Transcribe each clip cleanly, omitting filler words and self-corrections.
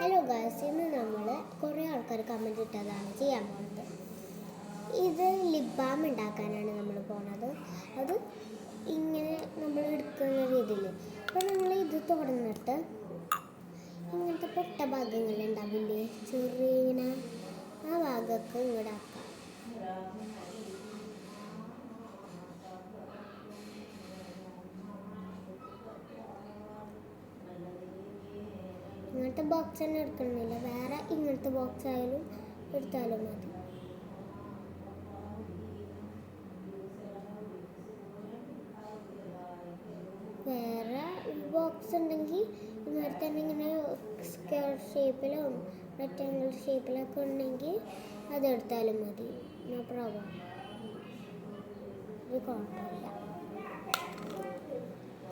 Hello guys, ഇന്ന് നമ്മൾ കുറേ ആൾക്കാർ കമൻറ്റ് ഇട്ടതാണ് ചെയ്യാൻ പോകുന്നത്. ഇത് ലിപ് ബാം ഉണ്ടാക്കാനാണ് നമ്മൾ പോകുന്നത്. അത് ഇങ്ങനെ നമ്മൾ എടുക്കുന്ന രീതിയിൽ അപ്പോൾ നമ്മൾ ഇത് തുറന്നിട്ട് ഇങ്ങനത്തെ പൊട്ട ഭാഗങ്ങൾ ഉണ്ടാവില്ലേ, ചെറിയ ആ ഭാഗമൊക്കെ ഇങ്ങോട്ട് ആക്കാം. ഇങ്ങനത്തെ ബോക്സ് തന്നെ എടുക്കണമെന്നില്ല, വേറെ ഇങ്ങനത്തെ ബോക്സ് ആയാലും എടുത്താലും മതി. വേറെ ബോക്സ് ഉണ്ടെങ്കിൽ ഇങ്ങനെ തന്നെ ഇങ്ങനെ സ്ക്വയർ ഷേപ്പിലോ റെക്റ്റാങ്കിൾ ഷേപ്പിലൊക്കെ ഉണ്ടെങ്കിൽ അതെടുത്താലും മതി. നോ പ്രോബ്ലം, ഇത് കുഴപ്പമില്ല.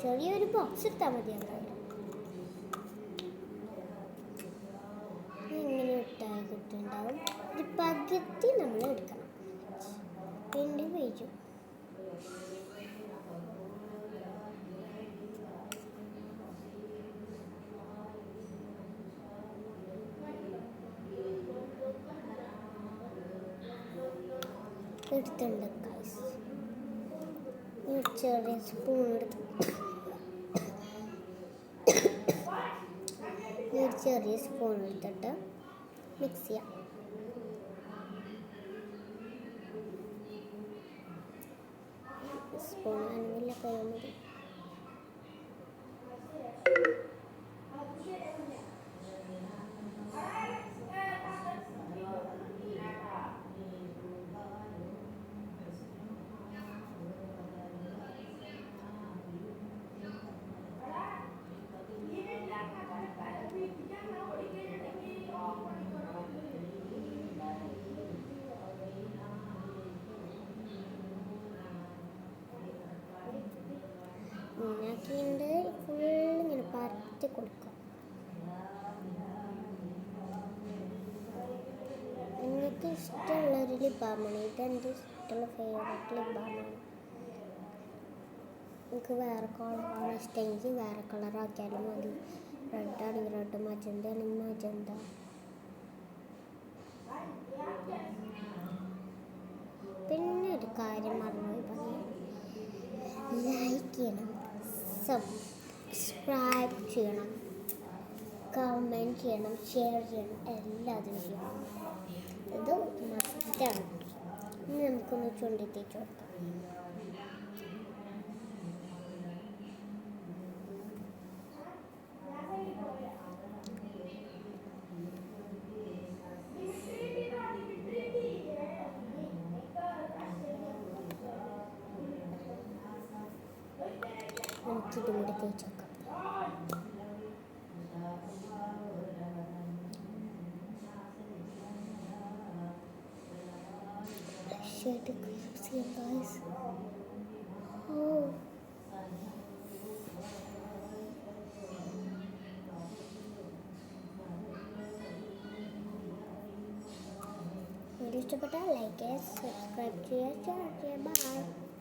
ചെറിയൊരു ബോക്സ് എടുത്താൽ മതി. ഇങ്ങനെ ഇട്ടാൽ കിട്ടുന്നുണ്ടാവും. ഒരു പകുതി നമ്മൾ എടുക്കണം, 2 പേജും. എടുത്തുണ്ട് ഗൈസ്. ചെറിയ സ്പൂൺ എടുത്ത് ചെറിയ സ്പൂൺ എടുത്തിട്ട് മിക്സ് ചെയ്യാം. സ്പൂൺ ആണെന്നില്ല, കൈ മതി. ഇങ്ങനെയാക്കിയിട്ട് ഫുൾ ഇങ്ങനെ പരത്തി കൊടുക്കുക. എനിക്ക് ഇഷ്ടമുള്ളൊരു ലിപ് ബാമാണ്. ഇതെൻ്റെ ഇഷ്ടമുള്ള ഫേവറേറ്റ് ലിപ് ബാമാണ്. എനിക്ക് വേറെ കളറാണ് ഇഷ്ടമെങ്കിൽ വേറെ കളറാക്കിയാലും മതി. റെഡാണെങ്കിൽ റെഡ്, മജന്ത ആണെങ്കിൽ മജന്ത. പിന്നെ ഒരു കാര്യം മറന്നുപോയി പറയാം, ലൈക്ക് ചെയ്യണം, സബ്സ്ക്രൈബ് ചെയ്യണം, കമൻറ്റ് ചെയ്യണം, ഷെയർ ചെയ്യണം, എല്ലാതും ചെയ്യണം. ഇത് മസ്റ്റാണ്. ഇനി നമുക്കൊന്ന് ചുണ്ടി തേച്ച് കൊടുക്കാം. നമുക്കിതും കൂടി തേച്ച് വെക്കാം. വീഡിയോ ഇഷ്ടപ്പെട്ടാൽ ലൈക്ക് ചെയ്യുക, സബ്സ്ക്രൈബ് ചെയ്യുക, ഷെയർ ചെയ്യുക. ബൈ.